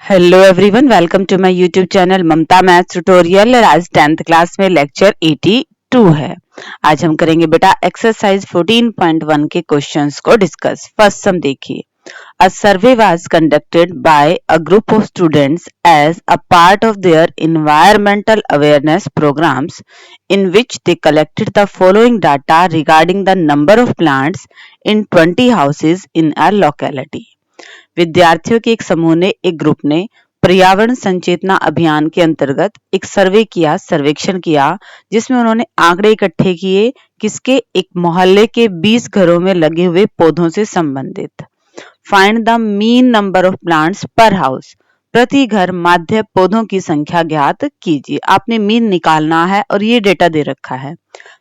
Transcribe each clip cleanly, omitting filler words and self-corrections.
Hello everyone, welcome to my YouTube channel Mamta maths tutorial. और आज 10th class में lecture 82 है। आज हम करेंगे बेटा एक्सरसाइज 14.1 के क्वेश्चंस को डिस्कस। फर्स्ट सम देखिए। A survey was conducted by a group of students as a part of their environmental awareness programs in which they collected the following data regarding the number of plants in 20 houses in a locality। विद्यार्थियों के एक समूह ने, एक group ने पर्यावरण संचेतना अभियान के अंतर्गत एक सर्वेक्षण किया जिसमें उन्होंने आंकड़े इकट्ठे किए किसके, एक मोहल्ले के 20 घरों में लगे हुए पौधों से संबंधित। Find the mean number of plants पर हाउस, प्रति घर माध्य पौधों की संख्या ज्ञात कीजिए। आपने मीन निकालना है और ये डेटा दे रखा है।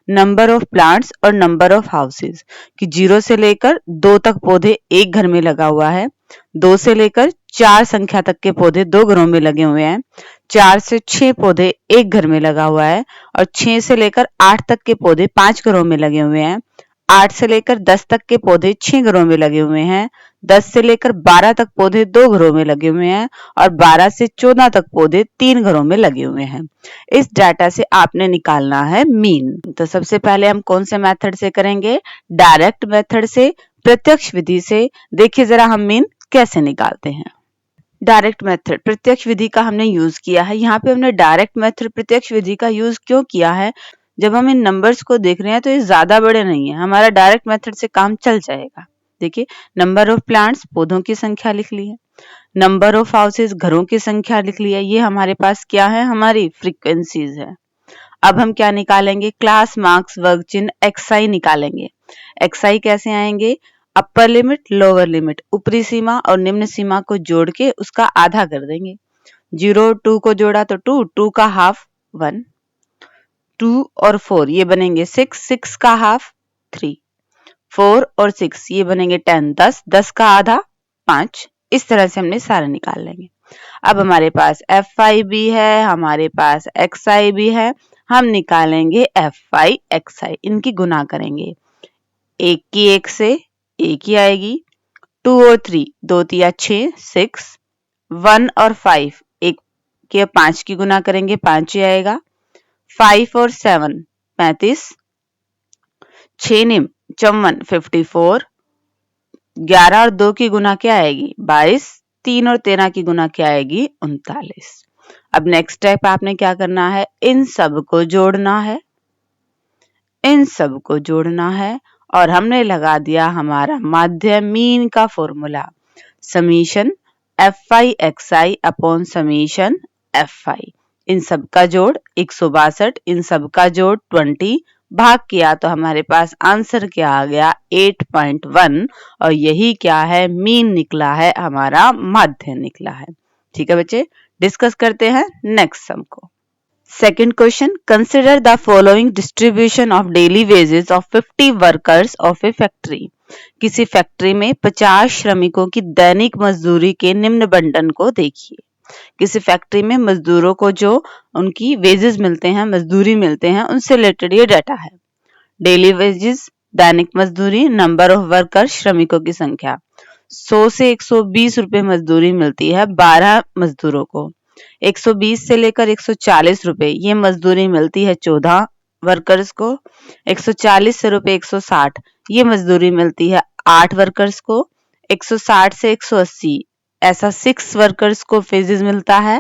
नंबर ऑफ प्लांट्स और नंबर ऑफ हाउसेस कि 0 से लेकर 2 तक पौधे एक घर में लगा हुआ है, 2 से लेकर 4 संख्या तक के पौधे 2 घरों में लगे हुए हैं, 4 से 6 पौधे एक घर में लगा हुआ है और 6 से लेकर 8 तक के पौधे 5 घरों में लगे हुए हैं, 8 से लेकर 10 तक के पौधे 6 घरों में लगे हुए हैं, 10 से लेकर 12 तक पौधे 2 घरों में लगे हुए हैं और 12 से 14 तक पौधे 3 घरों में लगे हुए हैं। इस डाटा से आपने निकालना है मीन। तो सबसे पहले हम कौन से मेथड से करेंगे? डायरेक्ट मेथड से, प्रत्यक्ष विधि से। देखिए जरा हम मीन कैसे निकालते हैं। डायरेक्ट मेथड, प्रत्यक्ष विधि का हमने यूज किया है। यहाँ पे हमने डायरेक्ट मेथड प्रत्यक्ष विधि का यूज क्यों किया है? जब हम इन नंबर्स को देख रहे हैं तो ये ज्यादा बड़े नहीं है, हमारा डायरेक्ट मेथड से काम चल जाएगा। देखिए, नंबर ऑफ प्लांट्स पौधों की संख्या लिख ली है, नंबर ऑफ हाउसेस घरों की संख्या लिख ली है। ये हमारे पास क्या है? हमारी फ्रीक्वेंसीज है। अब हम क्या निकालेंगे? क्लास मार्क्स वर्ग चिन्ह XI निकालेंगे। XI कैसे आएंगे? अपर लिमिट लोअर लिमिट, ऊपरी सीमा और निम्न सीमा को जोड़ के उसका आधा कर देंगे। 0 2 को जोड़ा तो 2, 2 का हाफ 1, 2 और 4 ये बनेंगे 6, 6 का हाफ 3, 4 और 6 ये बनेंगे 10, 10, 10 का आधा 5। इस तरह से हमने सारे निकाल लेंगे। अब हमारे पास FI भी है, हमारे पास XI भी है। हम निकालेंगे FI XI, इनकी गुना करेंगे। 1 की 1 से 1 ही आएगी, 2 और 3 2 तिया 6 6, 1 और 5 1 के 5 की गुना करेंगे 5 ही आएगा, 5 और 7 35, 6 निम 54 54, 11 और 2 की गुना क्या आएगी? 22, 3 और 13 की गुना क्या आएगी? 39। अब नेक्स्ट स्टेप आपने क्या करना है? इन सब को जोड़ना है, इन सब को जोड़ना है और हमने लगा दिया हमारा माध्य मीन का formula, summation FI XI upon summation FI। इन सब का जोड़ 162, इन सब का जोड़ 20, भाग किया तो हमारे पास आंसर क्या आ गया? 8.1। और यही क्या है? मीन निकला है, हमारा माध्य निकला है। ठीक है बच्चे, डिस्कस करते हैं नेक्स्ट सम को। Second question, consider the following distribution of daily wages of 50 workers of A factory. किसी फैक्ट्री में 50 श्रमिकों की दैनिक मजदूरी के निम्न बंटन को देखिए। किसी फैक्ट्री में मजदूरों को जो उनकी वेजेस मिलते हैं, मजदूरी मिलते हैं, उनसे रिलेटेड ये डाटा है। डेली वेजेस दैनिक मजदूरी, नंबर ऑफ वर्कर श्रमिकों की संख्या। 100 से 120 रुपए मजदूरी मिलती है 12 मजदूरों को। 120 से लेकर 140 रुपए ये मजदूरी मिलती है 14 वर्कर्स को। 140 से रुपए 160 ये मजदूरी मिलती है 8 वर्कर्स को। 160 से 180 ऐसा 6 वर्कर्स को वेजेस मिलता है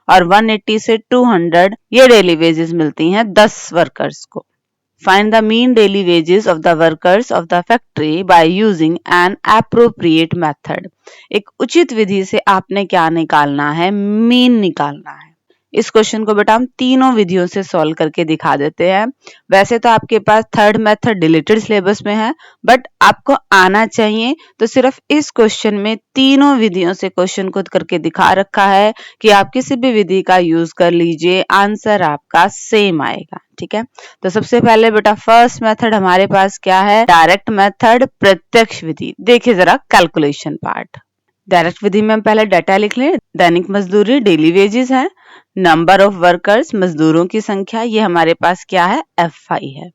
और 180 से 200 ये डेली वेजेस मिलती हैं 10 वर्कर्स को। Find the mean daily wages of the workers of the factory by using an appropriate method। एक उचित विधि से आपने क्या निकालना है? मीन निकालना है। इस क्वेश्चन को बेटा हम तीनों विधियों से सॉल्व करके दिखा देते हैं। वैसे तो आपके पास थर्ड मेथड डिलीटेड सिलेबस में है, बट आपको आना चाहिए तो सिर्फ इस क्वेश्चन में तीनों विधियों से क्वेश्चन को करके दिखा रखा है कि आप किसी भी विधि का यूज कर लीजिए, आंसर आपका सेम आएगा। ठीक है, तो सबसे पहले बेटा फर्स्ट मेथड हमारे पास क्या है? डायरेक्ट मेथड, प्रत्यक्ष विधि। देखिए जरा कैलकुलेशन पार्ट। डायरेक्ट विधि में हम पहले डाटा लिख लें। दैनिक मजदूरी डेली वेजेस है, नंबर ऑफ वर्कर्स मजदूरों की संख्या, ये हमारे पास क्या है? FI है।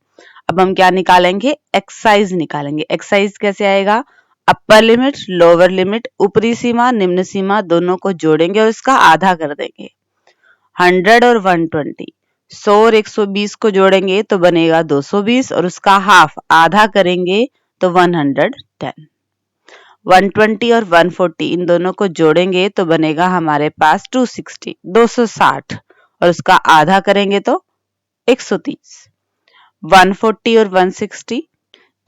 अब हम क्या निकालेंगे? एक्साइज निकालेंगे। एक्साइज कैसे आएगा? अपर लिमिट, लोअर लिमिट, ऊपरी सीमा, निम्न सीमा दोनों को जोड़ेंगे और इसका आधा कर देंगे। 100 और 120, 100 और 120 को जोड़ेंगे तो बनेगा 220 और उसका हाफ आधा करेंगे तो 110। 120 और 140 इन दोनों को जोड़ेंगे तो बनेगा हमारे पास 260, 260 और उसका आधा करेंगे तो 130। 140 और 160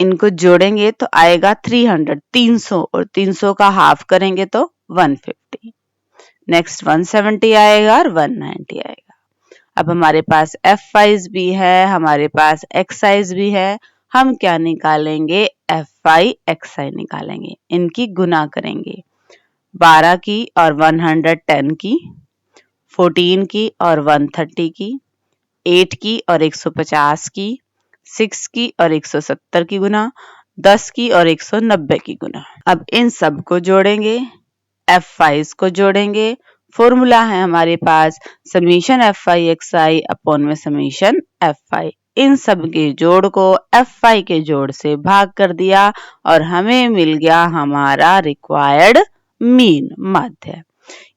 इनको जोड़ेंगे तो आएगा 300, 300 और 300 का हाफ करेंगे तो 150। नेक्स्ट 170 आएगा और 190 आएगा। अब हमारे पास एफ साइज भी है, हमारे पास एक्स साइज भी है। हम क्या निकालेंगे? एफ आई एक्स आई निकालेंगे। इनकी गुना करेंगे। 12 की और 110 की, 14 की और 130 की, 8 की और 150 की, 6 की और 170 की गुना, 10 की और 190 की गुना। अब इन सब को जोड़ेंगे, एफ आईज को जोड़ेंगे। फॉर्मूला है हमारे पास summation F I X I upon में समीशन एफ आई। इन सब के जोड़ को एफ आई के जोड़ से भाग कर दिया और हमें मिल गया हमारा रिक्वायर्ड मीन, माध्य।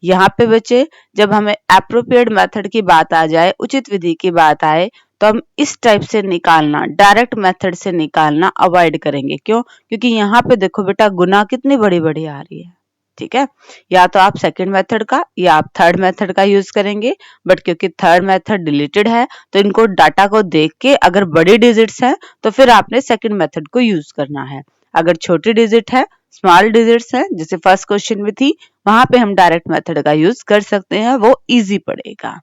यहाँ पे बच्चे जब हमें एप्रोप्रिएट मेथड की बात आ जाए, उचित विधि की बात आए, तो हम इस टाइप से निकालना, डायरेक्ट मेथड से निकालना अवॉइड करेंगे। क्यों? क्योंकि यहाँ पे देखो बेटा गुना कितनी बड़ी बड़ी आ रही है। ठीक है, या तो आप सेकंड मेथड का या आप थर्ड मेथड का यूज करेंगे, बट क्योंकि थर्ड मेथड डिलीटेड है तो इनको डाटा को देख के अगर बड़ी डिजिट्स है तो फिर आपने सेकंड मेथड को यूज करना है। अगर छोटी डिजिट है, स्मॉल डिजिट्स है, जैसे फर्स्ट क्वेश्चन में थी, वहां पे हम डायरेक्ट मेथड का यूज कर सकते हैं, वो इजी पड़ेगा।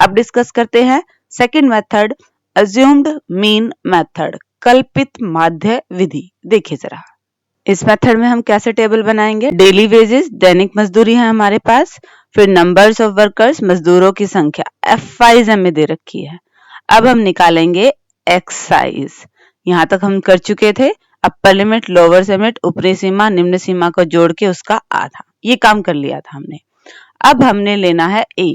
अब डिस्कस करते हैं second method, assumed mean method, कल्पित माध्य विधि। देखिए जरा इस मेथड में हम कैसे टेबल बनाएंगे। डेली वेजेस, दैनिक मजदूरी है हमारे पास, फिर नंबर्स ऑफ वर्कर्स, मजदूरों की संख्या, एफ आईज हमें दे रखी है। अब हम निकालेंगे एक्स साइज। यहाँ तक हम कर चुके थे, अपर लिमिट, लोअर लिमिट, ऊपरी सीमा, निम्न सीमा को जोड़ के उसका आधा, ये काम कर लिया था हमने। अब हमने लेना है ए।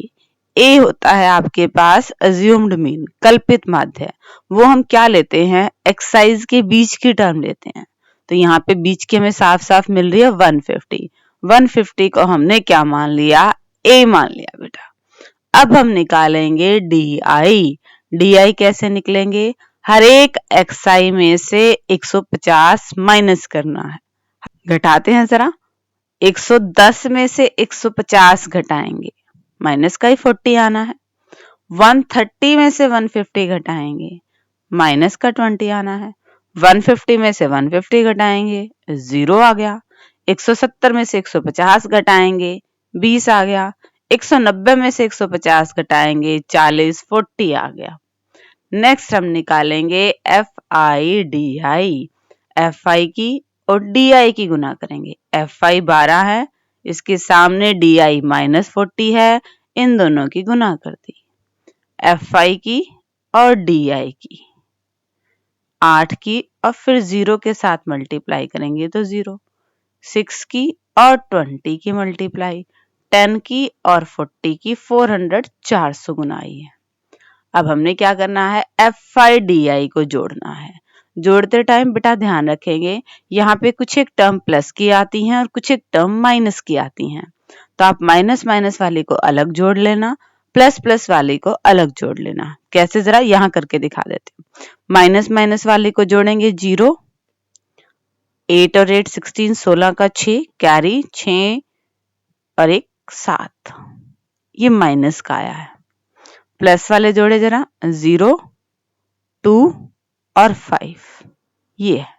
ए होता है आपके पास अज्यूम्ड मीन, कल्पित माध्य। वो हम क्या लेते हैं? एक्स साइज के बीच की टर्म लेते हैं। तो यहाँ पे बीच की हमें साफ साफ मिल रही है 150। 150 को हमने क्या मान लिया? ए मान लिया बेटा। अब हम निकालेंगे डी आई। डी आई कैसे निकलेंगे? हर एक एक्स आई में से 150 माइनस करना है। घटाते हैं जरा, 110 में से 150 घटाएंगे, माइनस का ही 40 आना है। 130 में से 150 घटाएंगे, माइनस का 20 आना है। 150 में से 150 घटाएंगे, 0 आ गया। 170 में से 150 घटाएंगे, 20 आ गया। 190 में से 150 घटाएंगे, 40, 40 आ गया। नेक्स्ट हम निकालेंगे F I D I. F I की और डी आई की गुना करेंगे। एफ आई 12 है, इसके सामने डी आई माइनस 40 है, इन दोनों की गुना कर दी। एफ आई की और डी आई की 8 की और फिर 0 के साथ मल्टीप्लाई करेंगे तो 0। 6 की और 20 की मल्टीप्लाई, 10 की और 40 की, 400, 400 गुना आई है। अब हमने क्या करना है? एफ आई डी आई को जोड़ना है। जोड़ते टाइम बेटा ध्यान रखेंगे, यहाँ पे कुछ एक टर्म प्लस की आती हैं और कुछ एक टर्म माइनस की आती हैं, तो आप माइनस माइनस वाली को अलग जोड़ लेना, प्लस प्लस वाली को अलग जोड़ लेना। कैसे? जरा यहाँ करके दिखा देते हैं। माइनस माइनस वाली को जोड़ेंगे 0, 8 और 8 16, 16 का 6, कैरी 6 और 1 7, ये माइनस का आया है। प्लस वाले जोड़े जरा, 0, 2 और 5, ये है।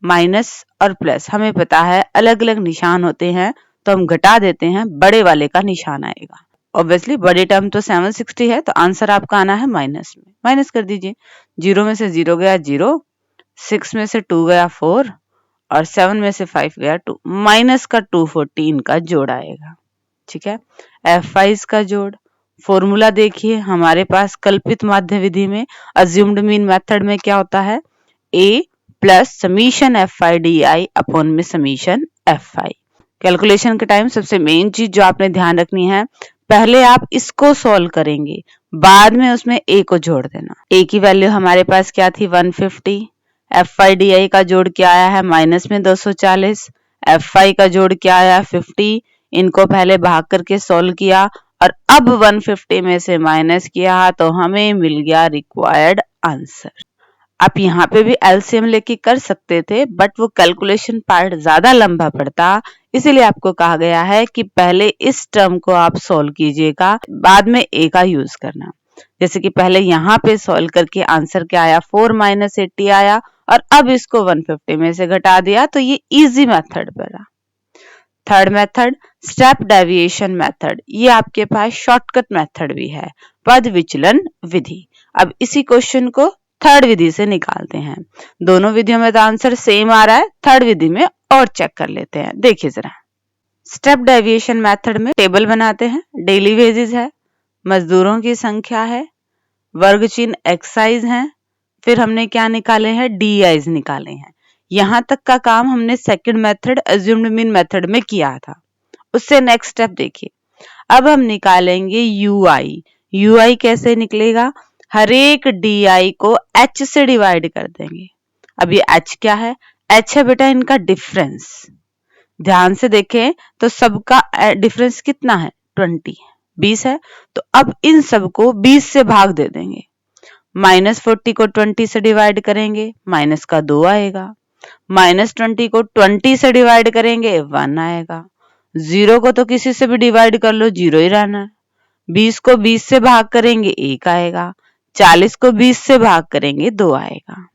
माइनस और प्लस हमें पता है अलग अलग निशान होते हैं, तो हम घटा देते हैं, बड़े वाले का निशान आएगा। ऑब्वियसली बड़े टर्म तो 760 है, तो आंसर आपका आना है माइनस में। माइनस कर दीजिए, 0 में से 0 गया 0, 6 में से 2 गया 4 और 7 में से 5 गया 2, माइनस का 240 इनका जोड़ आएगा। ठीक है, एफ आई का जोड़। फॉर्मूला देखिए हमारे पास कल्पित माध्य विधि में, अज्यूम्ड मीन मेथड में क्या होता है? A plus summation F I D I upon में समीशन एफ आई। कैलकुलेशन के टाइम सबसे मेन चीज जो आपने ध्यान रखनी है, पहले आप इसको सॉल्व करेंगे, बाद में उसमें ए को जोड़ देना। ए की वैल्यू हमारे पास क्या थी? 150, FIDI का जोड़ क्या आया है, माइनस में 240, FI का जोड़ क्या आया 50, इनको पहले भाग करके सॉल्व किया और अब 150 में से माइनस किया तो हमें मिल गया रिक्वायर्ड आंसर। आप यहाँ पे भी एलसीएम लेके कर सकते थे, बट वो कैलकुलेशन पार्ट ज्यादा लंबा पड़ता, इसीलिए आपको कहा गया है कि पहले इस टर्म को आप सॉल्व कीजिएगा, बाद में ए का यूज करना। जैसे कि पहले यहाँ पे सॉल्व करके आंसर क्या आया, 4 - 80 आया और अब इसको 150 में से घटा दिया, तो ये इजी मेथड बना। Third method step deviation method, ये आपके पास शॉर्टकट मेथड भी है, पद विचलन विधि। अब इसी क्वेश्चन को थर्ड विधि से निकालते हैं। दोनों विधियों में तो आंसर सेम आ रहा है, थर्ड विधि में और चेक कर लेते हैं। देखिए जरा, स्टेप डेविएशन मेथड में टेबल बनाते हैं, डेली वेजेस है, मजदूरों की संख्या है, वर्ग चिन्ह एक्साइज है, फिर हमने क्या निकाले हैं, डीआईज निकाले हैं। यहां तक का काम हमने second method assumed mean method में किया था। उससे नेक्स्ट स्टेप देखिए, अब हम निकालेंगे यूआई। यूआई कैसे निकलेगा, हर एक डीआई को एच से डिवाइड कर देंगे। अब ये एच क्या है, एच है बेटा इनका डिफरेंस। ध्यान से देखें तो सबका डिफरेंस कितना है, 20, 20 है, तो अब इन सबको 20 से भाग दे देंगे। -40 को 20 से डिवाइड करेंगे, माइनस का 2 आएगा। -20 को 20 से डिवाइड करेंगे, 1 आएगा। 0 को तो किसी से भी डिवाइड कर लो, 0 ही रहना है। 20 को 20 से भाग करेंगे, 1 आएगा। 40 को 20 से भाग करेंगे, 2 आएगा।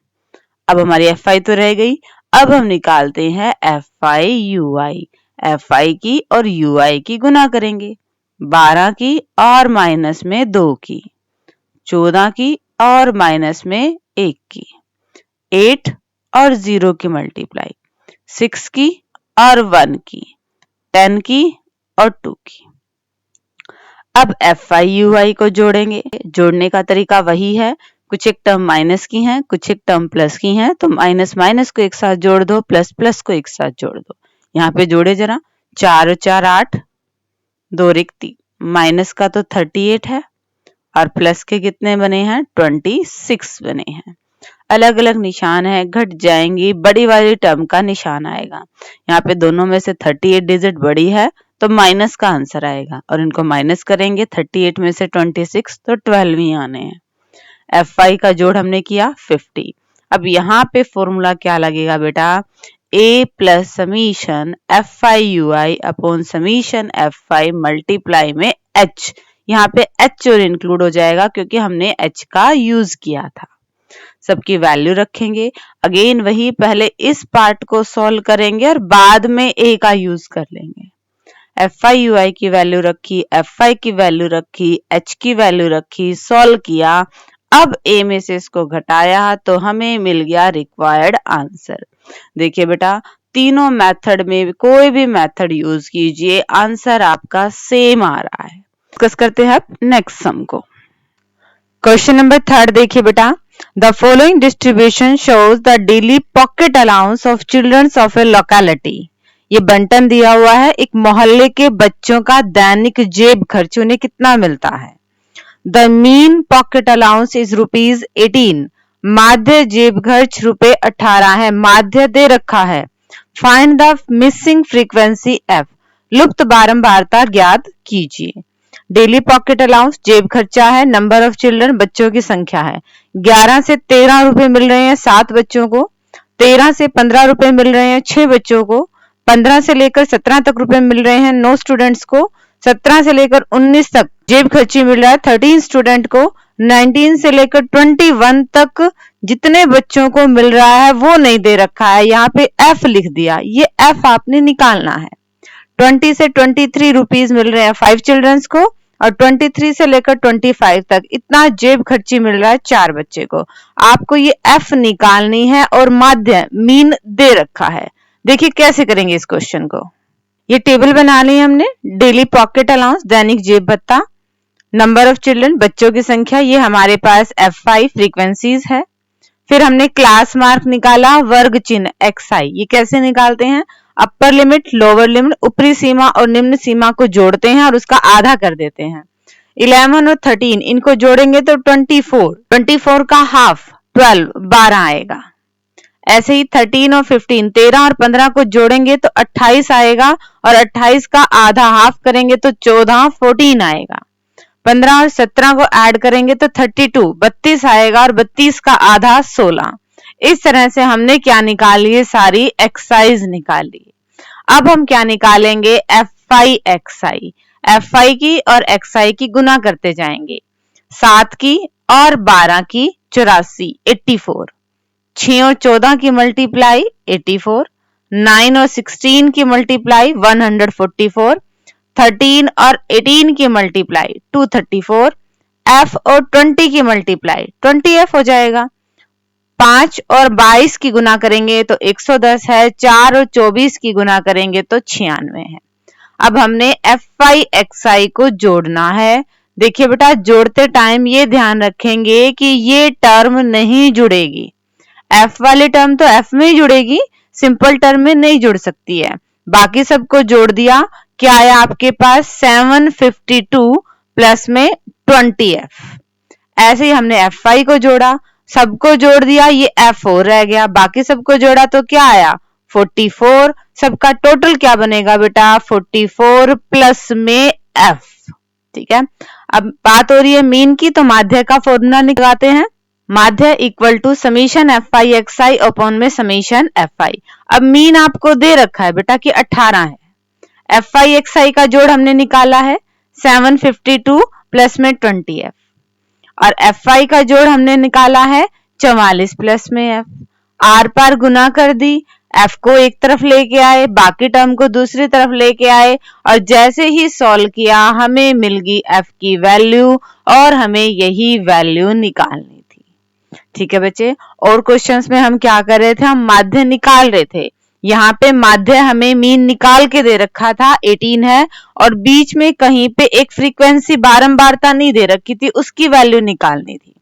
अब हमारी FI तो रह गई, अब हम निकालते हैं FI UI। FI की और UI की गुना करेंगे, 12 की और माइनस में 2 की, 14 की और माइनस में 1 की, 8 और 0 की मल्टीप्लाई, 6 की और 1 की, 10 की और 2 की। अब FI UI को जोड़ेंगे, जोड़ने का तरीका वही है, कुछ एक टर्म माइनस की हैं, कुछ एक टर्म प्लस की हैं, तो माइनस माइनस को एक साथ जोड़ दो, प्लस प्लस को एक साथ जोड़ दो। यहाँ पे जोड़े जरा, 4 और 4 8, 2 रिक्त 3, माइनस का तो 38 है और प्लस के कितने बने हैं, 26 बने हैं। अलग अलग निशान है, घट जाएंगी, बड़ी वाली टर्म का निशान आएगा। यहाँ पे दोनों में से 38 डिजिट बड़ी है तो माइनस का आंसर आएगा, और इनको माइनस करेंगे, 38 में से 26 तो 12 ही आने हैं। FI का जोड़ हमने किया 50। अब यहाँ पे फॉर्मूला क्या लगेगा बेटा, A plus summation FI UI upon summation FI multiply में H। यहाँ पे H और इंक्लूड हो जाएगा क्योंकि हमने H का यूज किया था। सबकी वैल्यू रखेंगे, अगेन वही, पहले इस पार्ट को सॉल्व करेंगे और बाद में A का यूज कर लेंगे। FI UI की वैल्यू रखी, FI की वैल्यू रखी, H की वैल्यू रखी, सॉल्व किया, अब A में से इसको घटाया तो हमें मिल गया रिक्वायर्ड आंसर। देखिए बेटा, तीनों मेथड में कोई भी मेथड यूज कीजिए, आंसर आपका सेम आ रहा है। डिस्कस करते हैं अब नेक्स्ट सम को। क्वेश्चन नंबर 3 देखिए बेटा, the following distribution shows the daily pocket allowance of childrens of a locality. ये बंटन दिया हुआ है, एक मोहल्ले के बच्चों का दैनिक जेब खर्च उन्हें कितना मिलता है। The mean pocket allowance is ₹18। माध्य जेब खर्च ₹18 है, माध्य दे रखा है। Find the missing frequency F, लुप्त बारंबारता ज्ञात कीजिए। डेली पॉकेट अलाउंस जेब खर्चा है, नंबर ऑफ चिल्ड्रन बच्चों की संख्या है। 11 से 13 रुपए मिल रहे हैं 7 बच्चों को, 13 से 15 रुपए मिल रहे हैं 6 बच्चों को, 15 से लेकर 17 तक रुपए मिल रहे हैं 9 स्टूडेंट्स को, 17 से लेकर 19 तक जेब खर्ची मिल रहा है 13 स्टूडेंट को, 19 से लेकर 21 तक जितने बच्चों को मिल रहा है वो नहीं दे रखा है, यहाँ पे F लिख दिया, ये F आपने निकालना है। 20 से 23 रुपीज मिल रहे हैं 5 चिल्ड्रंस को, और 23 से लेकर 25 तक इतना जेब खर्ची मिल रहा है 4 बच्चे को। आपको ये F निकालनी है और माध्य मीन दे रखा है। देखिए कैसे करेंगे इस क्वेश्चन को। ये टेबल बना ली हमने, डेली पॉकेट अलाउंस दैनिक जेब भत्ता, नंबर ऑफ चिल्ड्रन बच्चों की संख्या, ये हमारे पास FI फ्रीक्वेंसीज है। फिर हमने क्लास मार्क निकाला, वर्ग चिन्ह XI, ये कैसे निकालते हैं, अपर लिमिट लोअर लिमिट ऊपरी सीमा और निम्न सीमा को जोड़ते हैं और उसका आधा कर देते हैं। 11 और 13 इनको जोड़ेंगे तो 24 का हाफ 12 आएगा। ऐसे ही 13 और 15, 13 और 15 को जोड़ेंगे तो 28 आएगा, और 28 का आधा हाफ करेंगे तो 14, 14 आएगा। 15 और 17 को ऐड करेंगे तो 32, 32 आएगा, और 32 का आधा 16। इस तरह से हमने क्या निकाली है, सारी एक्सरसाइज निकाली। अब हम क्या निकालेंगे, FI XI। FI की और XI की गुना करते जाएंगे। 7 की और 12 की 84, 84। 6 और 14 की मल्टीप्लाई 84। 9 और 16 की मल्टीप्लाई 144। 13 और 18 की मल्टीप्लाई 234। F और 20 की मल्टीप्लाई 20F हो जाएगा। 5 और 22 की गुना करेंगे तो 110 है। 4 और 24 की गुना करेंगे तो 96 है। अब हमने FI XI को जोड़ना है। देखिए बेटा, जोड़ते टाइम ये ध्यान रखेंगे कि ये टर्म नहीं जुड़ेगी। F वाली टर्म तो F में ही जुड़ेगी, सिंपल टर्म में नहीं जुड़ सकती है। बाकी सबको जोड़ दिया, क्या आया आपके पास 752 प्लस में 20F। ऐसे ही हमने FI को जोड़ा, सबको जोड़ दिया, ये F4 रह गया। बाकी सबको जोड़ा तो क्या आया 44। सबका टोटल क्या बनेगा बेटा, 44 प्लस में F। ठीक है, अब बात हो रही है मीन की, तो माध्य का फॉर्मूला निकालते हैं। माध्य equal to summation FI XI upon में समीशन FI। अब मीन आपको दे रखा है बेटा कि 18 है। FI XI का जोड़ हमने निकाला है 752 प्लस में 20F, और FI का जोड़ हमने निकाला है 44 प्लस में F। आर पार गुना कर दी, F को एक तरफ लेके आए, बाकी टर्म को दूसरी तरफ लेके आए, और जैसे ही सॉल्व किया हमें मिल गई F की वैल्यू, और हमें यही वैल्यू निकालनी थी। ठीक है बच्चे, और क्वेश्चंस में हम क्या कर रहे थे, हम माध्य निकाल रहे थे। यहाँ पे माध्य हमें मीन निकाल के दे रखा था 18 है, और बीच में कहीं पे एक फ्रीक्वेंसी बारंबारता नहीं दे रखी थी, उसकी वैल्यू निकालनी थी।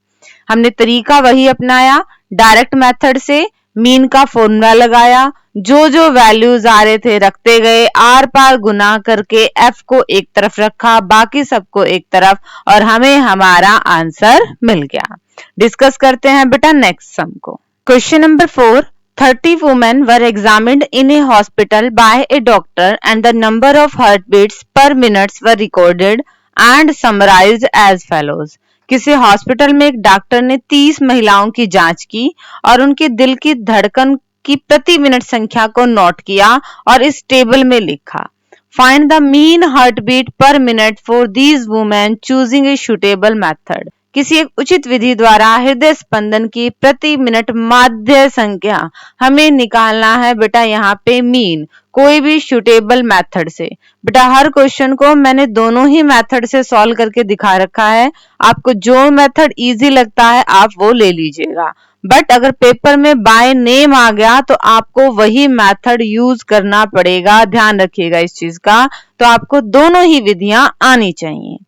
हमने तरीका वही अपनाया, डायरेक्ट मेथड से मीन का फॉर्मूला लगाया, जो जो वैल्यूज आ रहे थे रखते गए, आर पार गुना करके F को एक तरफ रखा, बाकी सबको एक तरफ, और हमें हमारा आंसर मिल गया। डिस्कस करते हैं बेटा नेक्स्ट सम को। Question number 4, 30 women were examined in a hospital by a doctor and the number of heartbeats per minute were recorded and summarized as follows। किसी हॉस्पिटल में एक डॉक्टर ने 30 महिलाओं की जांच की और उनके दिल की धड़कन की प्रति मिनट संख्या को नोट किया और इस टेबल में लिखा। फाइंड द मीन हार्टबीट पर minute for these women choosing a suitable method. किसी एक उचित विधि द्वारा हृदय स्पंदन की प्रति मिनट माध्य संख्या हमें निकालना है बेटा। यहाँ पे मीन कोई भी सुटेबल मेथड से। बेटा हर क्वेश्चन को मैंने दोनों ही मेथड से सॉल्व करके दिखा रखा है, आपको जो मेथड इजी लगता है आप वो ले लीजिएगा, बट अगर पेपर में बाय नेम आ गया तो आपको वही मेथड यूज करना पड़ेगा। ध्यान रखिएगा इस चीज का, तो आपको दोनों ही विधियां आनी चाहिए।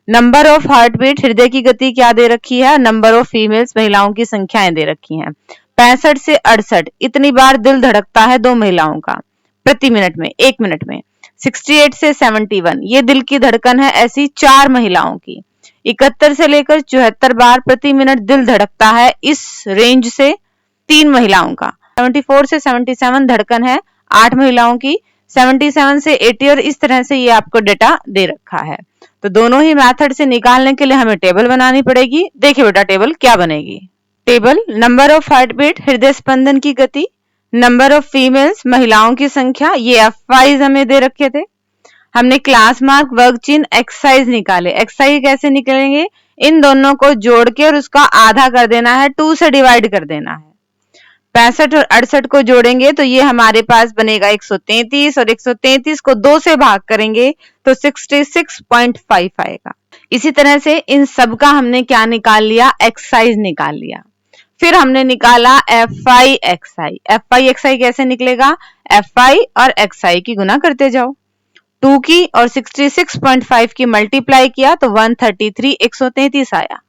नंबर ऑफ हार्टबीट, हृदय की गति क्या दे रखी है, नंबर ऑफ फीमेल्स, महिलाओं की संख्याएं दे रखी हैं। 65 से 68 इतनी बार दिल धड़कता है दो महिलाओं का प्रति मिनट में, एक मिनट में। 68 से 71 ये दिल की धड़कन है ऐसी 4 महिलाओं की। 71 से लेकर 74 बार प्रति मिनट दिल धड़कता है इस रेंज से 3 महिलाओं का। 74 से 77 धड़कन है 8 महिलाओं की। 77 से 80 और इस तरह से ये आपको डेटा दे रखा है। तो दोनों ही मेथड से निकालने के लिए हमें टेबल बनानी पड़ेगी। देखिए बेटा टेबल क्या बनेगी। टेबल, नंबर ऑफ हार्टबीट हृदय स्पंदन की गति, नंबर ऑफ फीमेल्स महिलाओं की संख्या, ये एफवाइज हमें दे रखे थे। हमने क्लास मार्क, वर्ग चिन्ह, एक्सरसाइज निकाले। एक्सरसाइज कैसे निकलेंगे, इन दोनों को जोड़ के और उसका आधा कर देना है, 2 से डिवाइड कर देना है। 65 और 68 को जोड़ेंगे तो ये हमारे पास बनेगा 133 और 133 को 2 से भाग करेंगे तो 66.5 आएगा। इसी तरह से इन सब का हमने क्या निकाल लिया, एक्सरसाइज निकाल लिया। फिर हमने निकाला FI XI। FI XI कैसे निकलेगा, FI और XI की गुना करते जाओ। 2 की और 66.5 की मल्टीप्लाई किया तो 133 133 आया।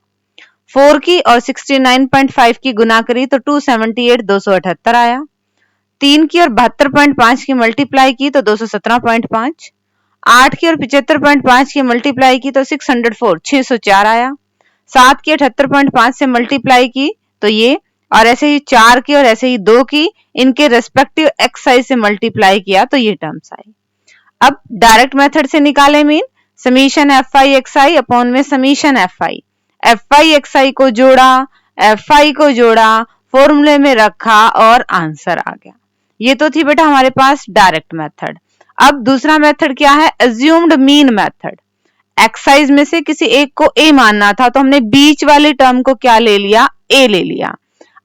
4 की और 69.5 की गुना करी तो 278 278 आया। 3 की और 72.5 की मल्टीप्लाई की तो 217.5। 8 की और 75.5 की मल्टीप्लाई की तो 604 604 आया। 7 की 78.5 से मल्टीप्लाई की तो ये और ऐसे ही 4 की और ऐसे ही 2 की, इनके रेस्पेक्टिव xi से मल्टीप्लाई किया तो ये टर्म्स आई। अब डायरेक्ट मेथड से निकाले mean summation fi xi upon में समीशन fi xi को जोड़ा, fi को जोड़ा, फॉर्मूले में रखा और आंसर आ गया। ये तो थी बेटा हमारे पास डायरेक्ट मेथड। अब दूसरा मेथड क्या है, अज्यूम्ड मीन मेथड। एक्साइज में से किसी एक को a मानना था तो हमने बीच वाली टर्म को क्या ले लिया, a ले लिया।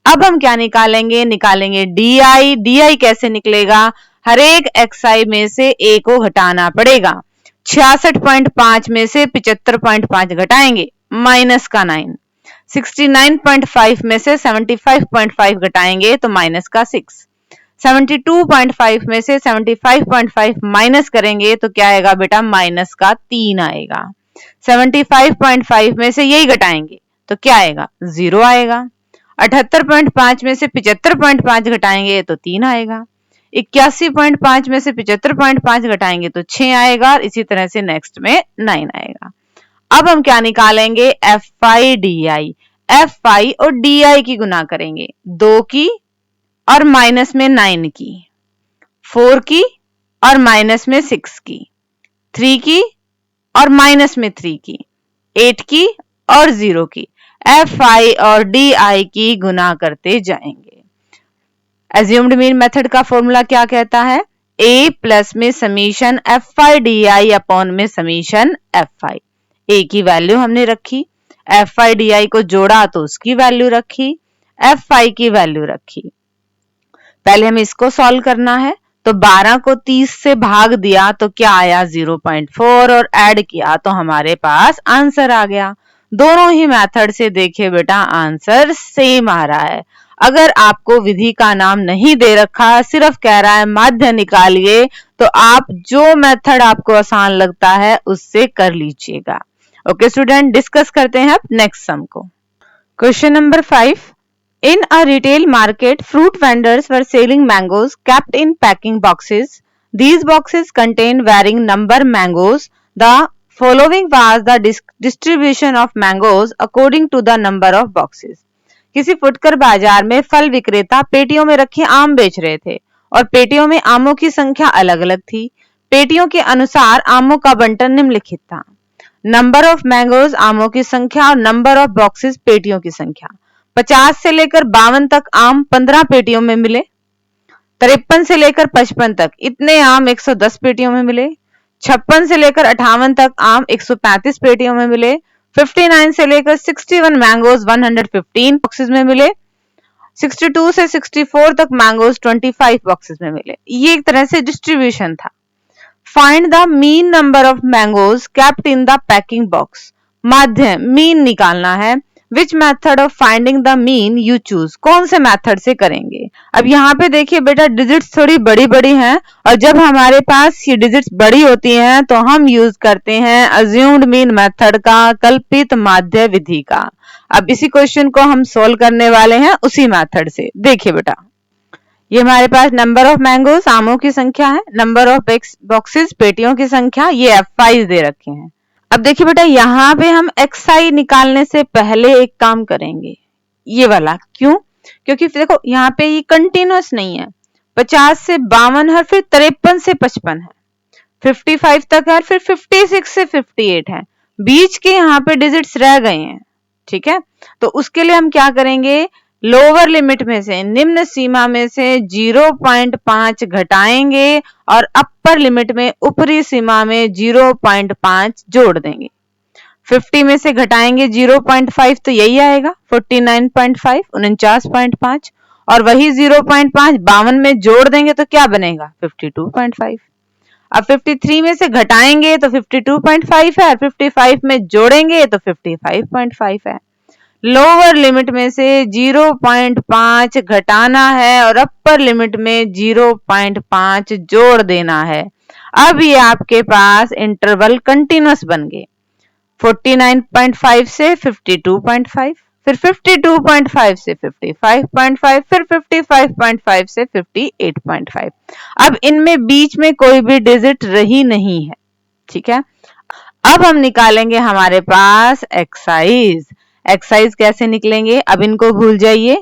अब हम क्या निकालेंगे, निकालेंगे di कैसे निकलेगा, हर एक xi में से a को घटाना पड़ेगा। 66.5 में से 75.5 घटाएंगे, माइनस का 9। 69.5 में से 75.5 घटाएंगे तो माइनस का 6। 72.5 में से 75.5 माइनस करेंगे तो क्या आएगा बेटा, माइनस का 3 आएगा। 75.5 में से यही घटाएंगे तो क्या आएगा, 0 आएगा। 78.5 में से 75.5 घटाएंगे तो 3 आएगा। 81.5 में से 75.5 घटाएंगे तो 6 आएगा। इसी तरह से नेक्स्ट में 9 आएगा। अब हम क्या निकालेंगे, fi di। fi और di की गुना करेंगे, 2 की और माइनस में 9 की, 4 की और माइनस में 6 की, 3 की और माइनस में 3 की, 8 की और 0 की। fi और di की गुना करते जाएंगे। एज्यूम्ड मीन मेथड का फॉर्मूला क्या कहता है, a प्लस में समीशन fi di अपॉन में समीशन fi। a की वैल्यू हमने रखी, fi di को जोड़ा तो उसकी वैल्यू रखी, fi की वैल्यू रखी। पहले हमें इसको सॉल्व करना है तो 12 को 30 से भाग दिया तो क्या आया, 0.4 और ऐड किया तो हमारे पास आंसर आ गया। दोनों ही मेथड से देखिए बेटा आंसर सेम आ रहा है। अगर आपको विधि का नाम नहीं दे रखा, सिर्फ कह रहा है माध्य निकालिए, तो आप जो मेथड आपको आसान लगता है उससे कर लीजिएगा। ओके स्टूडेंट, डिस्कस करते हैं अब नेक्स्ट सम को। Question number 5। In a retail market, fruit vendors were selling mangoes kept in packing boxes. These boxes contain varying number mangoes. The following was the distribution of mangoes according to the number of boxes. किसी फुटकर बाजार में फल विक्रेता पेटियों में रखे आम बेच रहे थे और पेटियों में आमों की संख्या अलग अलग थी। पेटियों के अनुसार आमों का बंटन निम्नलिखित था। नंबर ऑफ मैंगोज आमों की संख्या और नंबर ऑफ बॉक्सेस पेटियों की संख्या। 50 से लेकर 52 तक आम 15 पेटियों में मिले। 53 से लेकर 55 तक इतने आम 110 पेटियों में मिले। 56 से लेकर 58 तक आम 135 पेटियों में मिले। 59 से लेकर 61 मैंगोज 115 बॉक्सेस में मिले। 62 से 64 तक मैंगोज 25 बॉक्सेस में मिले। ये एक तरह से डिस्ट्रीब्यूशन था। Find the mean number of mangoes kept in the packing box. माध्य मीन निकालना है। Which method of finding the mean you choose? कौन से मेथड से करेंगे। अब यहाँ पे देखिए बेटा डिजिट्स थोड़ी बड़ी बड़ी हैं और जब हमारे पास ये डिजिट्स बड़ी होती हैं तो हम यूज करते हैं अज्यूम्ड मीन मेथड का, कल्पित माध्य विधि का। अब इसी क्वेश्चन को हम सोल्व करने वाले हैं उसी मेथड से। देखिए बेटा ये हमारे पास नंबर ऑफ मैंगोज आमों की संख्या है, नंबर ऑफ बॉक्सेस पेटियों की संख्या, ये fi दे रखे हैं। अब देखिए बेटा यहाँ पे हम xi निकालने से पहले एक काम करेंगे, ये वाला। क्यों? क्योंकि देखो यहाँ पे ये कंटिन्यूअस नहीं है। 50 से 52 है, फिर 53 से 55 है, 55 तक है, फिर 56 से 58 है। बीच के यहाँ पे डिजिट्स रह गए हैं, ठीक है। तो उसके लिए हम क्या करेंगे, लोअर लिमिट में से, निम्न सीमा में से 0.5 घटाएंगे और अपर लिमिट में ऊपरी सीमा में 0.5 जोड़ देंगे। 50 में से घटाएंगे 0.5 तो यही आएगा 49.5, 49.5, और वही 0.5 52 में जोड़ देंगे तो क्या बनेगा 52.5। अब 53 में से घटाएंगे तो 52.5 है, 55 में जोड़ेंगे तो 55.5 है। लोअर लिमिट में से 0.5 घटाना है और अपर लिमिट में 0.5 जोड़ देना है। अब ये आपके पास इंटरवल कंटिन्यूअस बन गए। 49.5 से 52.5, फिर 52.5 से 55.5, फिर 55.5 से 58.5। अब इनमें बीच में कोई भी डिजिट रही नहीं है, ठीक है। अब हम निकालेंगे हमारे पास एक्साइज। एक्साइज कैसे निकलेंगे, अब इनको भूल जाइए।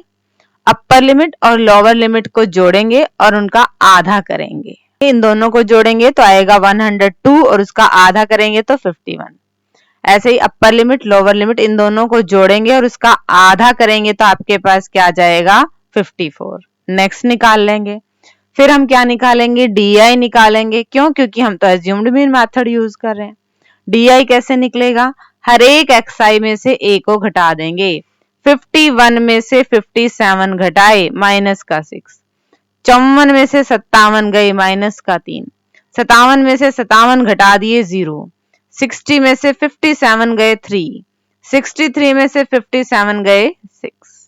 अपर लिमिट और लोअर लिमिट को जोड़ेंगे और उनका आधा करेंगे। इन दोनों को जोड़ेंगे तो आएगा 102 और उसका आधा करेंगे तो 51। ऐसे ही अपर लिमिट लोअर लिमिट इन दोनों को जोड़ेंगे और उसका आधा करेंगे तो आपके पास क्या आ जाएगा 54। नेक्स्ट निकाल लेंगे। फिर हम क्या निकालेंगे, DI निकालेंगे। क्यों? क्योंकि हम तो एज्यूम्ड मीन मेथड यूज कर रहे हैं। DI कैसे निकलेगा, हर एक xi में से a को घटा देंगे। 51 में से 57 घटाए माइनस का 6, 54 में से 57 गए माइनस का 3, 57 में से 57 घटा दिए 0, 60 में से 57 गए 3, 63 में से 57 गए 6।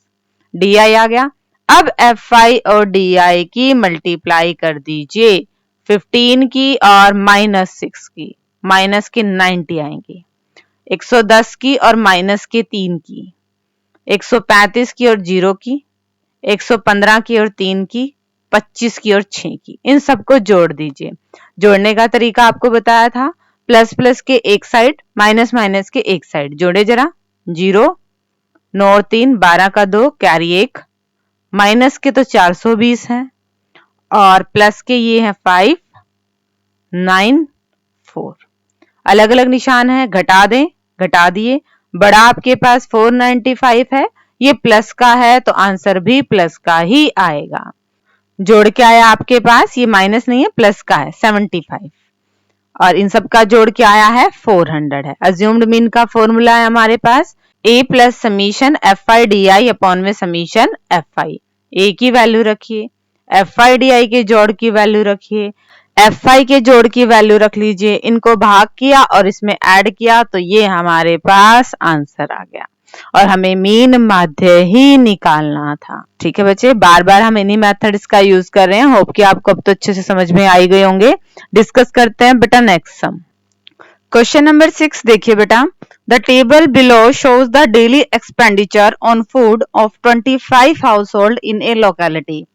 DI आ गया। अब FI और DI की मल्टीप्लाई कर दीजिए, 15 की और माइनस 6 की, माइनस के 90 आएंगे। 110 की और माइनस के 3 की, 135 की और 0 की, 115 की और 3 की, 25 की और 6 की। इन सबको जोड़ दीजिए। जोड़ने का तरीका आपको बताया था, प्लस प्लस के एक साइड, माइनस माइनस के एक साइड। जोड़े जरा, 0, 9 और 3, 12 का 2, कैरी 1, माइनस के तो 420 हैं और प्लस के ये हैं 5, 9, 4। अलग अलग निशान है, घटा दें, घटा दिए। बड़ा आपके पास 495 है, ये प्लस का है तो आंसर भी प्लस का ही आएगा। जोड़ के आया आपके पास, ये माइनस नहीं है प्लस का है 75 और इन सब का जोड़ के आया है 400 है। अज्यूम्ड मीन का फॉर्मूला है हमारे पास a plus summation FI DI upon में समीशन FI। a की वैल्यू रखिए, FI DI के जोड़ की वैल्यू रखिए, FI के जोड़ की वैल्यू रख लीजिए। इनको भाग किया और इसमें ऐड किया तो ये हमारे पास आंसर आ गया और हमें मीन माध्य ही निकालना था। ठीक है बच्चे, बार बार हम इन्हीं मेथड्स का यूज कर रहे हैं। होप कि आपको अब तो अच्छे से समझ में आई गए होंगे। डिस्कस करते हैं बेटा नेक्स्ट सम। क्वेश्चन नंबर 6 देखिए बेटा, the table below shows the daily expenditure on food of 25 household in A locality.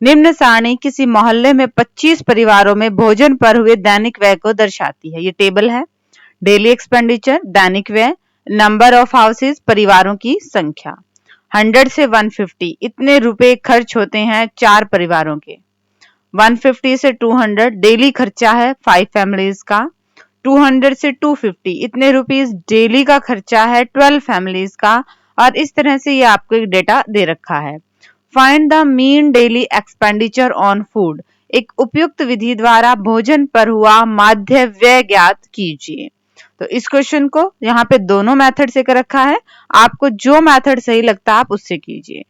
निम्न सारणी किसी मोहल्ले में 25 परिवारों में भोजन पर हुए दैनिक व्यय को दर्शाती है। ये टेबल है। डेली एक्सपेंडिचर दैनिक व्यय, नंबर ऑफ हाउसेस परिवारों की संख्या। 100 से 150 इतने रुपए खर्च होते हैं 4 परिवारों के। 150 से 200 डेली खर्चा है 5 फैमिलीज का। 200 से 250 इतने रुपीस डेली का खर्चा है 12 फैमिलीज का। और इस तरह से ये आपको एक डेटा दे रखा है। Find the mean daily expenditure on food. एक उपयुक्त विधि द्वारा भोजन पर हुआ माध्य व्यय ज्ञात कीजिए। तो इस क्वेश्चन को यहाँ पे दोनों मेथड से कर रखा है, आपको जो मेथड सही लगता है आप उससे कीजिए।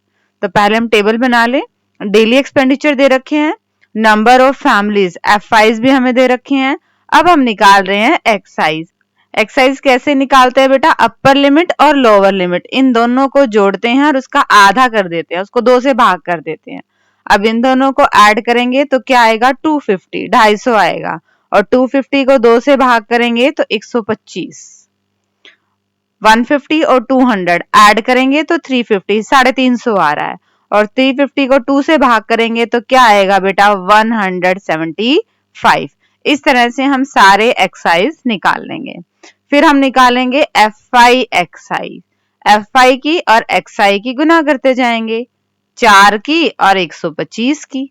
तो पहले हम टेबल बना ले। डेली एक्सपेंडिचर दे रखे हैं, नंबर ऑफ फैमिलीज FIs भी हमें दे रखे हैं। अब हम निकाल रहे हैं एक्साइज। एक्साइज कैसे निकालते हैं बेटा, अपर लिमिट और लोअर लिमिट इन दोनों को जोड़ते हैं और उसका आधा कर देते हैं, उसको 2 से भाग कर देते हैं। अब इन दोनों को ऐड करेंगे तो क्या आएगा 250, 250 आएगा और 250 को 2 से भाग करेंगे तो 125। 150 और 200 ऐड करेंगे तो 350, 350 आ रहा है और 350 को 2 से भाग करेंगे तो क्या आएगा बेटा 175। इस तरह से हम सारे एक्साइज निकाल लेंगे। फिर हम निकालेंगे FI एक्साइज। FI की और XI की गुना करते जाएंगे, 4 की और 125 की,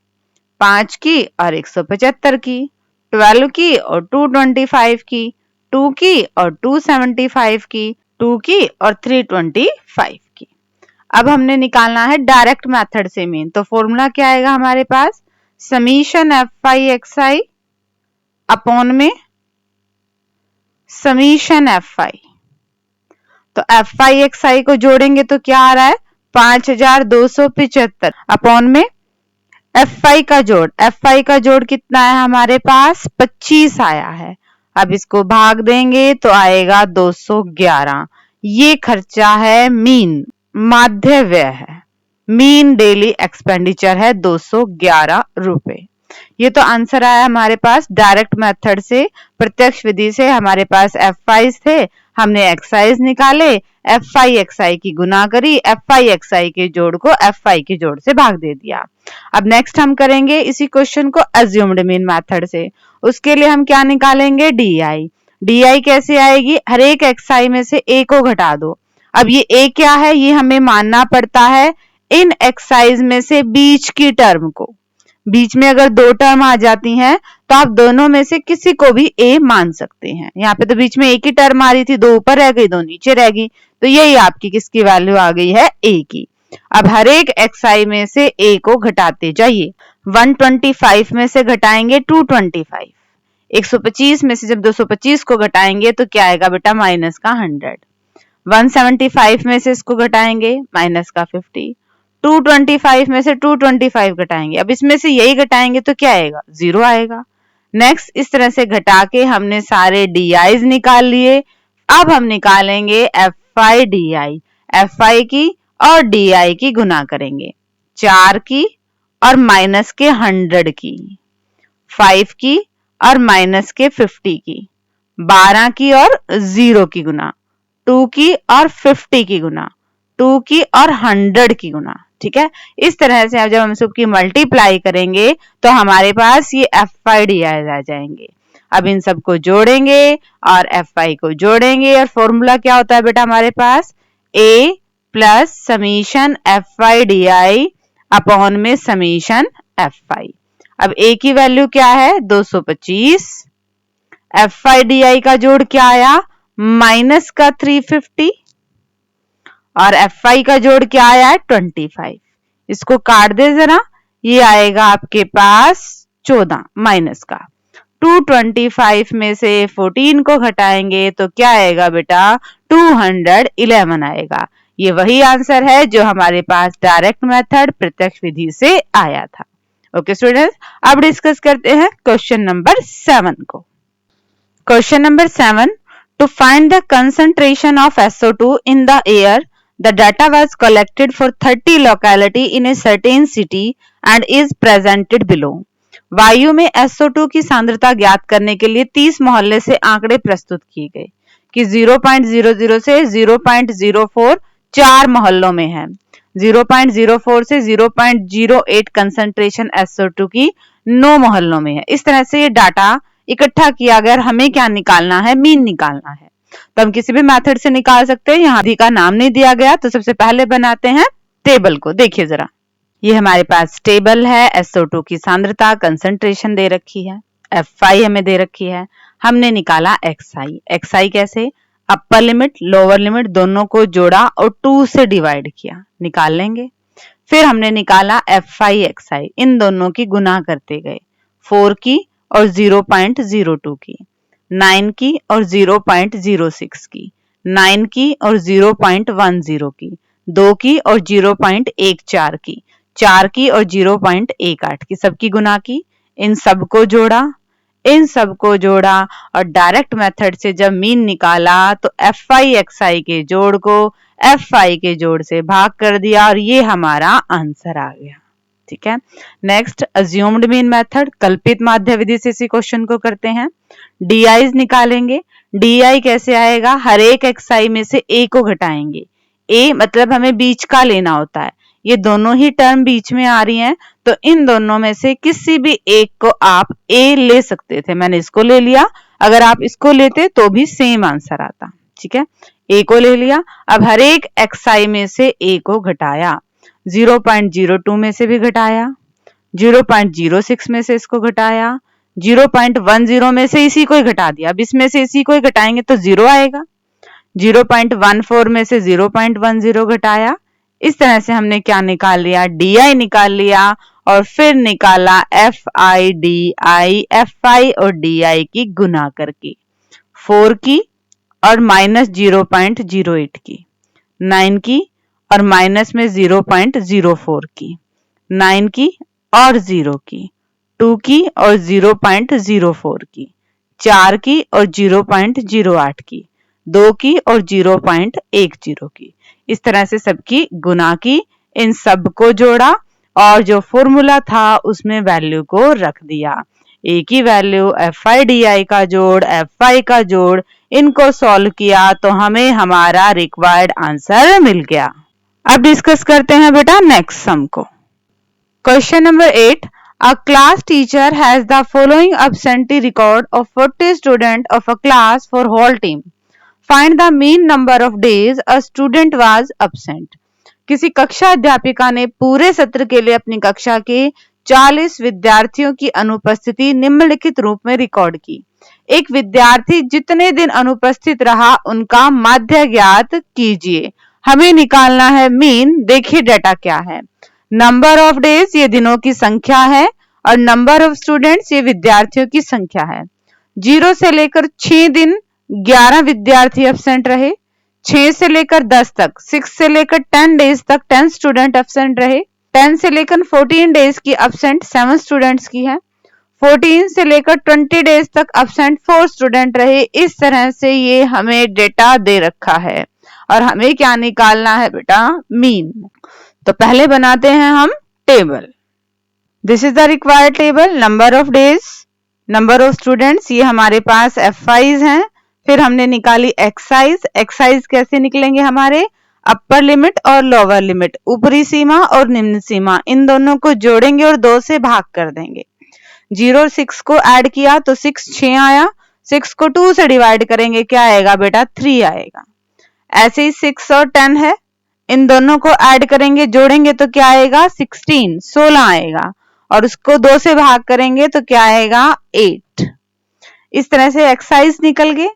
5 की और 175 की, 12 की और 225 की, 2 की और 275 की, 2 की और 325 की। अब हमने निकालना है डायरेक्ट मेथड से मीन। तो फॉर्मूला क्या आएगा हमारे पास, समीशन FI XI अपॉन में समीशन FI। तो FI XI को जोड़ेंगे तो क्या आ रहा है 5275 अपॉन में FI का जोड़। FI का जोड़ कितना है हमारे पास 25 आया है। अब इसको भाग देंगे तो आएगा 211। ये खर्चा है मीन, माध्य व्यय है। मीन डेली एक्सपेंडिचर है 211 रुपए। ये तो आंसर आया हमारे पास डायरेक्ट मेथड से। प्रत्यक्ष विधि से हमारे पास FIs थे, हमने एक्साइज निकाले, FI XI की गुना करी, FI XI के जोड़ को FI के जोड़ से भाग दे दिया। अब नेक्स्ट हम करेंगे इसी क्वेश्चन को अज्यूम्ड मीन मेथड से। उसके लिए हम क्या निकालेंगे, DI। DI कैसे आएगी, हर एक XI में से a को घटा दो। अब ये a क्या है, ये हमें मानना पड़ता है इन एक्सरसाइज में से बीच की टर्म को, बीच में अगर दो टर्म आ जाती हैं तो आप दोनों में से किसी को भी ए मान सकते हैं। यहाँ पे तो बीच में एक ही टर्म आ रही थी, दो ऊपर रह गई दो नीचे रह गई, तो यही आपकी किसकी वैल्यू आ गई है, ए की। अब हर एक एक्सआई में से ए को घटाते जाइए। 125 में से घटाएंगे 225, 125 में से जब 225 को घटाएंगे तो क्या आएगा बेटा, माइनस का 100। 175 में से इसको घटाएंगे, माइनस का 50। 225 में से 225 घटाएंगे, अब इसमें से यही घटाएंगे तो क्या आएगा, 0 आएगा। नेक्स्ट इस तरह से घटा के हमने सारे DIs निकाल लिए। अब हम निकालेंगे FI DI, FI की और DI की गुना करेंगे, 4 की और माइनस के 100 की, 5 की और माइनस के 50 की, 12 की और 0 की गुना, 2 की और 50 की गुना, 2 की और 100 की गुना। ठीक है, इस तरह से जब हम सबकी मल्टीप्लाई करेंगे तो हमारे पास ये FI DIs आ जाएंगे। अब इन सबको जोड़ेंगे और FI को जोड़ेंगे और फॉर्मूला क्या होता है बेटा हमारे पास, A plus summation FI DI upon में समीशन FI। अब A की वैल्यू क्या है, 225, FI DI का जोड़ क्या आया, माइनस का 350 और FI का जोड़ क्या आया है, 25। इसको काट दे जरा, ये आएगा आपके पास 14 माइनस का। 225 में से 14 को घटाएंगे तो क्या आएगा बेटा, 211 आएगा। ये वही आंसर है जो हमारे पास डायरेक्ट मेथड प्रत्यक्ष विधि से आया था। ओके स्टूडेंट्स, अब डिस्कस करते हैं क्वेश्चन नंबर 7 को। Question number 7, to find the concentration of SO2 in the air, the data was collected for 30 locality in a certain city and is presented below. वायु में SO2 की सांद्रता ज्ञात करने के लिए 30 मोहल्ले से आंकड़े प्रस्तुत किए गए कि 0.00 से 0.04 4 मोहल्लों में है, 0.04 से 0.08 कंसंट्रेशन SO2 की 9 मोहल्लों में है। इस तरह से ये डाटा इकट्ठा किया अगर हमें क्या निकालना है, मीन निकालना है, तो हम किसी भी मेथड से निकाल सकते हैं। यहाँ का नाम नहीं दिया गया तो सबसे पहले बनाते हैं टेबल को। देखिए जरा, ये हमारे पास टेबल है, SO2 की सांद्रता कंसंट्रेशन दे रखी है, FI हमें दे रखी है, हमने निकाला XI कैसे, अपर लिमिट लोअर लिमिट दोनों को जोड़ा और 2 से डिवाइड किया, निकाल लेंगे। फिर हमने निकाला FI XI, इन दोनों की गुना करते गए, 4 की और 0.02 की, 9 की और 0.06 की, 9 की और 0.10 की, 2 की और 0.14 की, 4 की और 0.18 की, सबकी गुना की, इन सबको जोड़ा और डायरेक्ट मेथड से जब मीन निकाला तो FI XI के जोड़ को FI के जोड़ से भाग कर दिया और ये हमारा आंसर आ गया। ठीक है, नेक्स्ट अज्यूम्ड मीन मेथड, कल्पित माध्य विधि से इसी क्वेश्चन को करते हैं। DIs निकालेंगे, DI कैसे आएगा, हर एक XI में से A को घटाएंगे, A मतलब हमें बीच का लेना होता है, ये दोनों ही टर्म बीच में आ रही हैं तो इन दोनों में से किसी भी एक को आप A ले सकते थे, मैंने इसको ले लिया, अगर आप इसको लेते तो भी सेम आंसर आता। ठीक है, A को ले लिया, अब हर एक XI में से A को घटाया, 0.02 में से भी घटाया, 0.06 में से इसको घटाया, 0.10 में से इसी को ही घटा दिया, अब इसमें से इसी को ही घटाएंगे तो 0 आएगा, 0.14 में से 0.10 घटाया। इस तरह से हमने क्या निकाल लिया, DI निकाल लिया और फिर निकाला FI DI, FI और DI की गुना करके, 4 की और माइनस 0.08 की, 9 की और माइनस में 0.04 की, 9 की और 0 की, 2 की और 0.04 की, 4 की और 0.08 की, 2 की और 0.10 की। इस तरह से सबकी गुना की, इन सब को जोड़ा और जो फॉर्मूला था उसमें वैल्यू को रख दिया। A की वैल्यू, FI DI का जोड़, FI का जोड़, इनको सॉल्व किया तो हमें हमारा रिक्वायर्ड आंसर मिल गया। अब डिस्कस करते हैं बेटा नेक्स्ट सम को। Question number 8, a class teacher has the following absentee record of 40 students of a class for whole team. Find the mean number of days a student was absent. किसी कक्षा अध्यापिका ने पूरे सत्र के लिए अपनी कक्षा के 40 विद्यार्थियों की अनुपस्थिति निम्नलिखित रूप में रिकॉर्ड की। एक विद्यार्थी जितने दिन अनुपस्थित रहा उनका माध्य ज्ञात कीजिए। हमें निकालना है मीन। देखिए डाटा क्या है। नंबर ऑफ डेज ये दिनों की संख्या है और नंबर ऑफ स्टूडेंट्स ये विद्यार्थियों की संख्या है। 0 से लेकर 6 दिन 11 विद्यार्थी एब्सेंट रहे। 6 से लेकर 10 तक 6 से लेकर 10 डेज तक 10 स्टूडेंट एब्सेंट रहे। 10 से लेकर 14 डेज की एब्सेंट 7 स्टूडेंट्स की है। 14 से लेकर 20 डेज तक एब्सेंट 4 स्टूडेंट रहे। इस तरह से ये हमें डेटा दे रखा है और हमें क्या निकालना है बेटा? मीन। तो पहले बनाते हैं हम table. This is the required table. Number of days, number of students, ये हमारे पास F5 हैं। फिर हमने निकाली एक्साइज। एक्साइज कैसे निकलेंगे हमारे? अपर लिमिट और लोअर लिमिट, ऊपरी सीमा और निम्न सीमा, इन दोनों को जोड़ेंगे और 2 से भाग कर देंगे। 0 और 6 को ऐड किया तो 6 6 आया। 6 को 2 से डिवाइड करेंगे, क्या आएगा बेटा? 3 आएगा। ऐसे ही 6 और 10 है, इन दोनों को ऐड करेंगे, जोड़ेंगे तो क्या आएगा? 16 आएगा और उसको 2 से भाग करेंगे तो क्या आएगा? 8। इस तरह से एक्साइज निकल गए।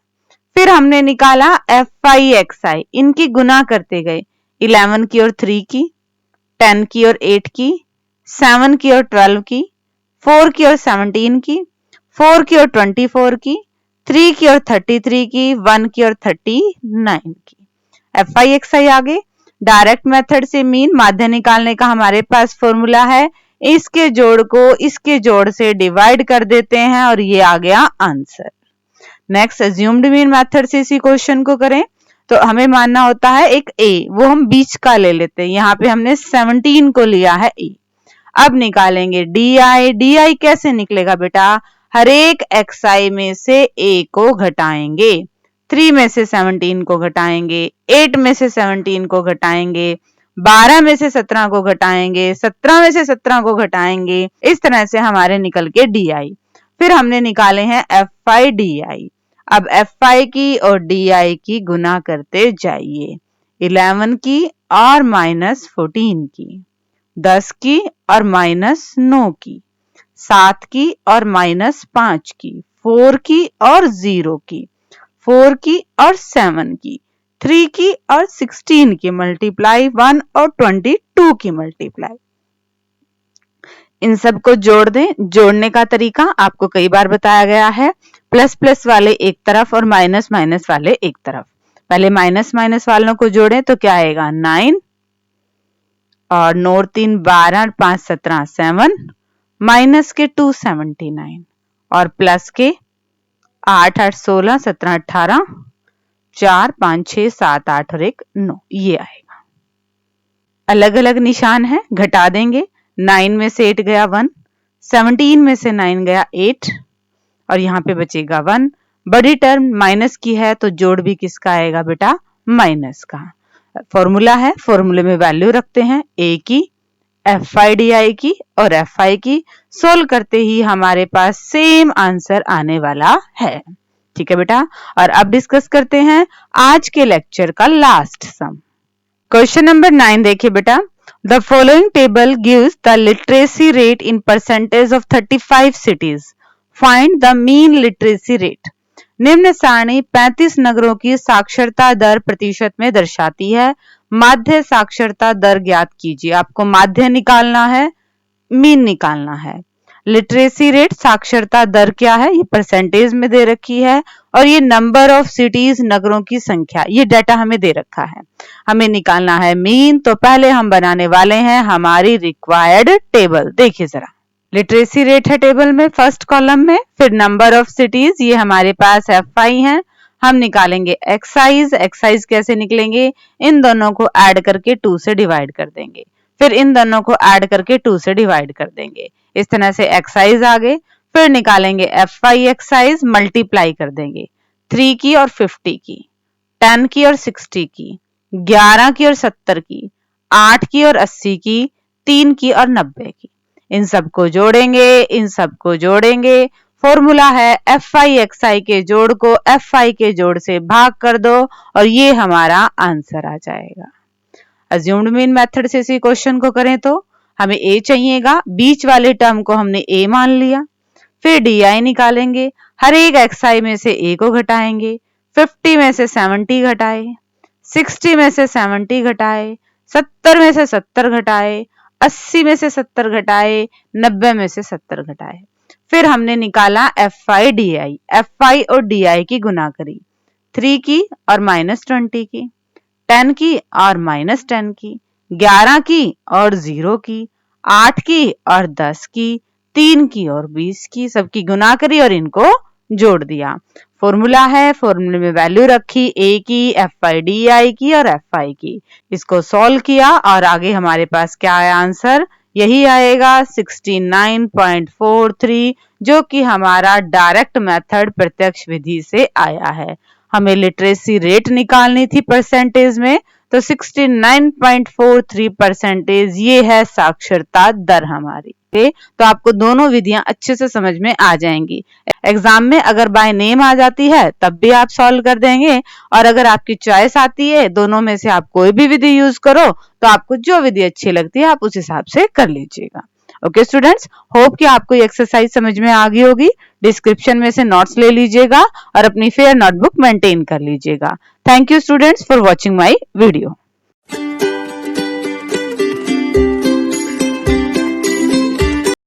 फिर हमने निकाला F5 XI। इनकी गुना करते गए, 11 की और 3 की, 10 की और 8 की, 7 की और 12 की, 4 की और 17 की, 4 की और 24 की, 3 की और 33 की, 1 की और 39 की। F5 XI आगे। डायरेक्ट मेथड से मीन माध्य निकालने का हमारे पास फॉर्मूला है। इसके जोड़ को इसके जोड़ से डिवाइड कर देते हैं और ये आ गया answer. Next assumed mean method से इसी क्वेश्चन को करें तो हमें मानना होता है एक ए, वो हम बीच का ले लेते हैं। यहाँ पे हमने 17 को लिया है ए। अब निकालेंगे DI। DI कैसे निकलेगा बेटा? हर एक XI में से ए को घटाएंगे। 3 में से 17 को घटाएंगे, 8 में से 17 को घटाएंगे, 12 में से 17 को घटाएंगे, 17 में से 17 को घटाएंगे। इस तरह से हमारे निकल के DI। फिर हमने निकाले हैं F5 DI। अब F5 की और DI की गुना करते जाइए। 11 की और -14 की, 10 की और -9 की, 7 की और -5 की, 4 की और 0 की, 4 की और 7 की, 3 की और 16 की मल्टीप्लाई, 1 और 22 की मल्टीप्लाई। इन सब को जोड़ दें। जोड़ने का तरीका आपको कई बार बताया गया है। प्लस प्लस वाले एक तरफ और माइनस माइनस वाले एक तरफ। पहले माइनस माइनस वालों को जोड़ें तो क्या आएगा? 9 और 9 3 12 5 17 7, माइनस के 2 79 और प्लस के 8 8 16 17 18, 4 5 6 7 8 और 1 9, ये आएगा। अलग अलग निशान है, घटा देंगे। 9 में से 8 गया 1, 17 में से 9 गया 8 और यहाँ पे बचेगा 1। बड़ी टर्म माइनस की है तो जोड़ भी किसका आएगा बेटा? माइनस का। फॉर्मूला है, फॉर्मूले में वैल्यू रखते हैं a की, F5 DI की और F5 की। सोल्व करते ही हमारे पास सेम आंसर आने वाला है। ठीक है बेटा। और अब डिस्कस करते हैं आज के लेक्चर का लास्ट सम। क्वेश्चन नंबर 9 देखिए बेटा। The following table gives the literacy rate in percentage of 35 cities. Find the mean literacy rate. निम्न सारणी 35 नगरों की साक्षरता दर प्रतिशत में दर्शाती है। माध्य साक्षरता दर ज्ञात कीजिए। आपको माध्य निकालना है, मीन निकालना है। लिटरेसी रेट साक्षरता दर क्या है? ये परसेंटेज में दे रखी है और ये नंबर ऑफ सिटीज नगरों की संख्या, ये डाटा हमें दे रखा है। हमें निकालना है मीन। तो पहले हम बनाने वाले हैं हमारी रिक्वायर्ड टेबल। देखिए जरा, लिटरेसी रेट है टेबल में फर्स्ट कॉलम में, फिर नंबर ऑफ सिटीज, ये हमारे पास F5 है। हम निकालेंगे एक्साइज। एक्साइज कैसे निकलेंगे? इन दोनों को ऐड करके 2 से डिवाइड कर देंगे, फिर इन दोनों को ऐड करके 2 से डिवाइड कर देंगे। इस तरह से एक्साइज आ गए। फिर निकालेंगे F5 एक्साइज, मल्टीप्लाई कर देंगे 3 की और 50 की, 10 की और 60 की, 11 की और 70 की, 8 की और 80 की, 3 की और 90 की। इन सबको जोड़ेंगे, इन सबको जोड़ेंगे। फॉर्मूला है F5 XI के जोड़ को F5 के जोड़ से भाग कर दो और ये हमारा आंसर आ जाएगा। अज्यूम्ड मीन मेथड से इसी क्वेश्चन को करें तो हमें a चाहिएगा, बीच वाले टर्म को हमने a मान लिया, फिर di निकालेंगे, हर एक xi में से a को घटाएंगे, 50 में से 70 घटाए, 60 में से 70 घटाए, 70 में से 70 घटाए, 80 में से 70 घटाए, 90 में से 70 घटाए। फिर हमने निकाला fi di, fi और di की गुना करी, 3 की और -20 की, 10 की और -10 की, 11 की और 0 की, 8 की और 10 की, 3 की और 20 की, सबकी गुना करी और इनको जोड़ दिया। फॉर्मूला है, फॉर्मूले में वैल्यू रखी a की, fi di की और fi की, इसको सॉल्व किया और आगे हमारे पास क्या आया आंसर, यही आएगा 69.43, जो कि हमारा डायरेक्ट मेथड प्रत्यक्ष विधि से आया है। हमें लिटरेसी रेट निकालनी थी परसेंटेज में, तो 69.43% ये है साक्षरता दर हमारी। तो आपको दोनों विधियां अच्छे से समझ में आ जाएंगी। एग्जाम में अगर बाय नेम आ जाती है तब भी आप सॉल्व कर देंगे, और अगर आपकी चॉइस आती है दोनों में से आप कोई भी विधि यूज करो तो आपको जो विधि अच्छी लगती है आप उस हिसाब से कर लीजिएगा। ओके स्टूडेंट्स, होप कि आपको ये एक्सरसाइज समझ में आ गई होगी। डिस्क्रिप्शन में से नोट्स ले लीजिएगा और अपनी फेयर नोटबुक मेंटेन कर लीजिएगा। Thank you students for watching my video.